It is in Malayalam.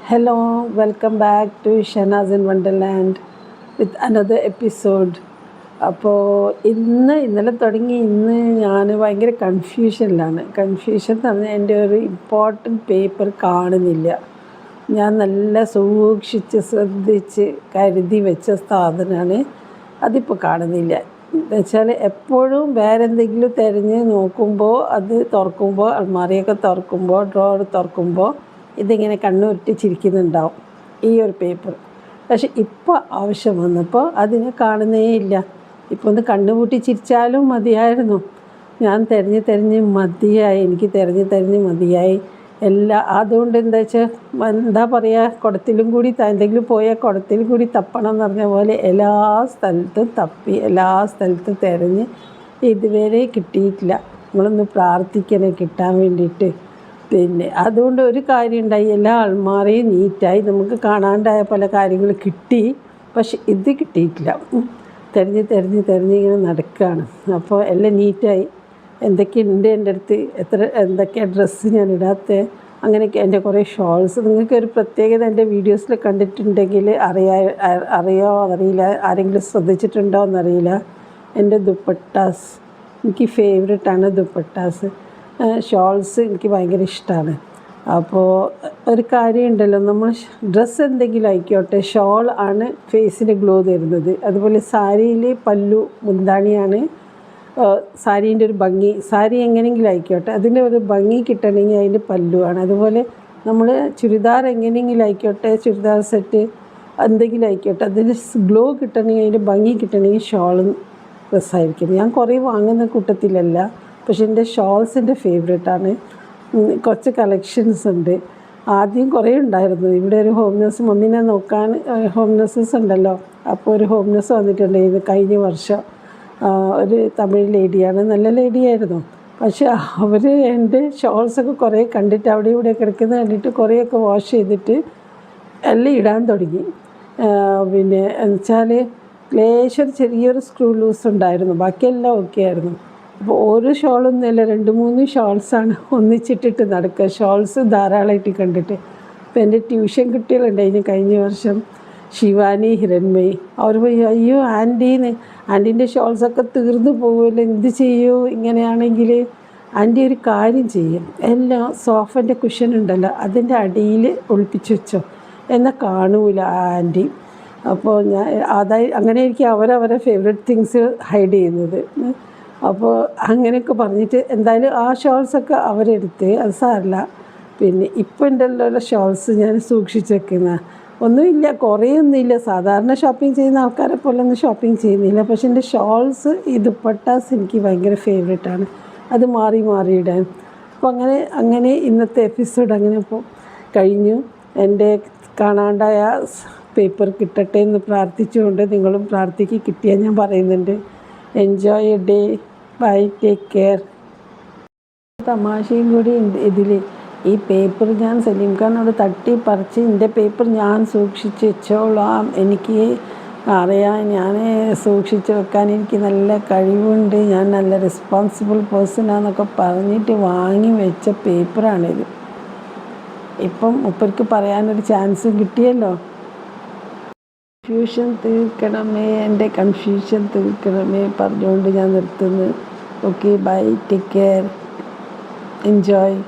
Hello, welcome back to Shana's in Wonderland with another episode. അപ്പോൾ ഇന്നലെ തുടങ്ങി ഞാൻ ഭയങ്കര കൺഫ്യൂഷൻ എന്ന് പറഞ്ഞാൽ എൻ്റെ ഒരു ഇമ്പോർട്ടൻറ്റ് പേപ്പർ കാണുന്നില്ല. ഞാൻ നല്ല സൂക്ഷിച്ച് ശ്രദ്ധിച്ച് കരുതി വെച്ച സാധനമാണ്, അതിപ്പോൾ കാണുന്നില്ല. എന്നുവെച്ചാൽ എപ്പോഴും വേറെ എന്തെങ്കിലും തിരഞ്ഞ് നോക്കുമ്പോൾ അത് തുറക്കുമ്പോൾ അൾമാറിയൊക്കെ തുറക്കുമ്പോൾ ഡ്രോവർ തുറക്കുമ്പോൾ ഇതിങ്ങനെ കണ്ണുരുട്ടിച്ചിരിക്കുന്നുണ്ടാവും ഈ ഒരു പേപ്പർ. പക്ഷെ ഇപ്പോൾ ആവശ്യം വന്നപ്പോൾ അതിനെ കാണുന്നേ ഇല്ല. ഇപ്പോൾ ഒന്ന് കണ്ണുപൂട്ടി ചിരിച്ചാലും മതിയായിരുന്നു. ഞാൻ തിരഞ്ഞ് മതിയായി, എനിക്ക് തിരഞ്ഞ് മതിയായി അതുകൊണ്ട് എന്താ പറയുക, കുടത്തിലും കൂടി എന്തെങ്കിലും പോയാൽ കുടത്തിലും കൂടി തപ്പണം എന്ന് പറഞ്ഞ പോലെ എല്ലാ സ്ഥലത്തും തപ്പി എല്ലാ സ്ഥലത്തും തിരഞ്ഞ് ഇതുവരെ കിട്ടിയിട്ടില്ല. നമ്മളൊന്ന് പ്രാർത്ഥിക്കണേ കിട്ടാൻ വേണ്ടിയിട്ട്. പിന്നെ അതുകൊണ്ട് ഒരു കാര്യം ഉണ്ടായി, എല്ലാ അൾമാറയും നീറ്റായി, നമുക്ക് കാണാണ്ടായ പല കാര്യങ്ങൾ കിട്ടി. പക്ഷെ ഇത് കിട്ടിയിട്ടില്ല. തിരഞ്ഞ് ഇങ്ങനെ നടക്കുകയാണ്. അപ്പോൾ എല്ലാം നീറ്റായി. എന്തൊക്കെയുണ്ട് എൻ്റെ അടുത്ത്, എന്തൊക്കെയാണ് ഡ്രസ്സ് ഞാൻ ഇടാത്ത, അങ്ങനെയൊക്കെ എൻ്റെ കുറേ ഷോൾസ്. നിങ്ങൾക്ക് ഒരു പ്രത്യേകത എൻ്റെ വീഡിയോസിൽ കണ്ടിട്ടുണ്ടെങ്കിൽ അറിയോ അറിയില്ല, ആരെങ്കിലും ശ്രദ്ധിച്ചിട്ടുണ്ടോ എന്നറിയില്ല. എൻ്റെ ദുപ്പട്ടാസ് എനിക്ക് ഫേവറേറ്റാണ്. ദുപ്പട്ടാസ് ഷോൾസ് എനിക്ക് ഭയങ്കര ഇഷ്ടമാണ്. അപ്പോൾ ഒരു കാര്യമുണ്ടല്ലോ, നമ്മൾ ഡ്രസ്സ് എന്തെങ്കിലും ആയിക്കോട്ടെ, ഷോൾ ആണ് ഫേസിന് ഗ്ലോ തരുന്നത്. അതുപോലെ സാരിയിൽ പല്ലു മുന്താണിയാണ് സാരീൻ്റെ ഒരു ഭംഗി. സാരി എങ്ങനെയെങ്കിലും ആയിക്കോട്ടെ, അതിൻ്റെ ഒരു ഭംഗി കിട്ടണമെങ്കിൽ അതിൻ്റെ പല്ലുവാണ്. അതുപോലെ നമ്മൾ ചുരിദാർ എങ്ങനെയെങ്കിലും ആയിക്കോട്ടെ, ചുരിദാർ സെറ്റ് എന്തെങ്കിലും ആയിക്കോട്ടെ, അതിന് ഗ്ലോ കിട്ടണമെങ്കിൽ അതിൻ്റെ ഭംഗി കിട്ടണമെങ്കിൽ ഷോളും ഡ്രസ്സായിരിക്കും. ഞാൻ കുറേ വാങ്ങുന്ന കൂട്ടത്തിലല്ല, പക്ഷെ എൻ്റെ ഷോൾസിൻ്റെ ഫേവറേറ്റാണ്. കുറച്ച് കളക്ഷൻസ് ഉണ്ട്. ആദ്യം കുറേ ഉണ്ടായിരുന്നു. ഇവിടെ ഒരു ഹോം നേഴ്സ്, മമ്മീനെ നോക്കാൻ ഹോം നേഴ്സസ് ഉണ്ടല്ലോ, അപ്പോൾ ഒരു ഹോം നേഴ്സ് വന്നിട്ടുണ്ടായിരുന്നു കഴിഞ്ഞ വർഷം. ഒരു തമിഴ് ലേഡിയാണ്, നല്ല ലേഡിയായിരുന്നു. പക്ഷെ അവർ എൻ്റെ ഷോൾസൊക്കെ കുറേ കണ്ടിട്ട് അവിടെ ഇവിടെ കിടക്കുന്നത് കണ്ടിട്ട് കുറേയൊക്കെ വാഷ് ചെയ്തിട്ട് എല്ലാം ഇടാൻ തുടങ്ങി. പിന്നെ എന്നുവെച്ചാൽ ലേശം ചെറിയൊരു സ്ക്രൂ ലൂസ് ഉണ്ടായിരുന്നു, ബാക്കിയെല്ലാം ഓക്കെ ആയിരുന്നു. അപ്പോൾ ഓരോ ഷോളൊന്നുമല്ല, 2-3 ഷോൾസാണ് ഒന്നിച്ചിട്ടിട്ട് നടക്കുക. ഷോൾസ് ധാരാളമായിട്ട് കണ്ടിട്ട്. അപ്പോൾ എൻ്റെ ട്യൂഷൻ കുട്ടികളുണ്ടായിരുന്നു കഴിഞ്ഞ വർഷം, ശിവാനി, ഹിരൺമയി. അവർ പോയി, അയ്യോ ആൻറ്റീൻ്റെ ഷോൾസൊക്കെ തീർന്നു പോകുമല്ലോ, എന്ത് ചെയ്യൂ ഇങ്ങനെയാണെങ്കിൽ. ആൻറ്റി ഒരു കാര്യം ചെയ്യും, എല്ലാം സോഫൻ്റെ കുഷൻ ഉണ്ടല്ലോ അതിൻ്റെ അടിയിൽ ഒളിപ്പിച്ച് വെച്ചോ, എന്നാൽ കാണൂല ആൻറ്റി. അപ്പോൾ അങ്ങനെ എനിക്ക് അവരവരെ ഫേവറേറ്റ് തിങ്സ് ഹൈഡ് ചെയ്യുന്നത്. അപ്പോൾ അങ്ങനെയൊക്കെ പറഞ്ഞിട്ട് എന്തായാലും ആ ഷോൾസൊക്കെ അവരെടുത്ത്, അത് സാരമില്ല. പിന്നെ ഇപ്പം ഉണ്ടല്ലോ ഷോൾസ് ഞാൻ സൂക്ഷിച്ച് വെക്കുന്ന ഒന്നുമില്ല, കുറേയൊന്നുമില്ല. സാധാരണ ഷോപ്പിംഗ് ചെയ്യുന്ന ആൾക്കാരെ പോലെ ഒന്നും ഷോപ്പിംഗ് ചെയ്യുന്നില്ല. പക്ഷെ എൻ്റെ ഷോൾസ്, ഈ ദുപ്പട്ടാസ് എനിക്ക് ഭയങ്കര ഫേവറേറ്റാണ്. അത് മാറി ഇടാൻ. അപ്പോൾ അങ്ങനെ ഇന്നത്തെ എപ്പിസോഡ് അങ്ങനെ ഇപ്പോൾ കഴിഞ്ഞു. എൻ്റെ കാണാണ്ടായ പേപ്പർ കിട്ടട്ടെ എന്ന് പ്രാർത്ഥിച്ചുകൊണ്ട് നിങ്ങളും പ്രാർത്ഥിക്ക്, കിട്ടിയാൽ ഞാൻ പറയുന്നുണ്ട്. Enjoy a day, bye, take care. തമാശയും കൂടി ഇതിൽ, ഈ പേപ്പർ ഞാൻ സലീം ഖാനോട് തട്ടിപ്പറിച്ച് എൻ്റെ പേപ്പർ ഞാൻ സൂക്ഷിച്ച് വെച്ചോളാം, എനിക്ക് അറിയാം, ഞാൻ സൂക്ഷിച്ച് വെക്കാൻ എനിക്ക് നല്ല കഴിവുണ്ട്, ഞാൻ നല്ല റെസ്പോൺസിബിൾ പേഴ്സണാന്നൊക്കെ പറഞ്ഞിട്ട് വാങ്ങി വെച്ച പേപ്പറാണിത്. ഇപ്പം മൂപ്പർക്ക് പറയാനൊരു ചാൻസും കിട്ടിയല്ലോ. എൻ്റെ കൺഫ്യൂഷൻ തീർക്കണമേ പറഞ്ഞുകൊണ്ട് ഞാൻ നിർത്തുന്നു. Okay, bye, take care, enjoy.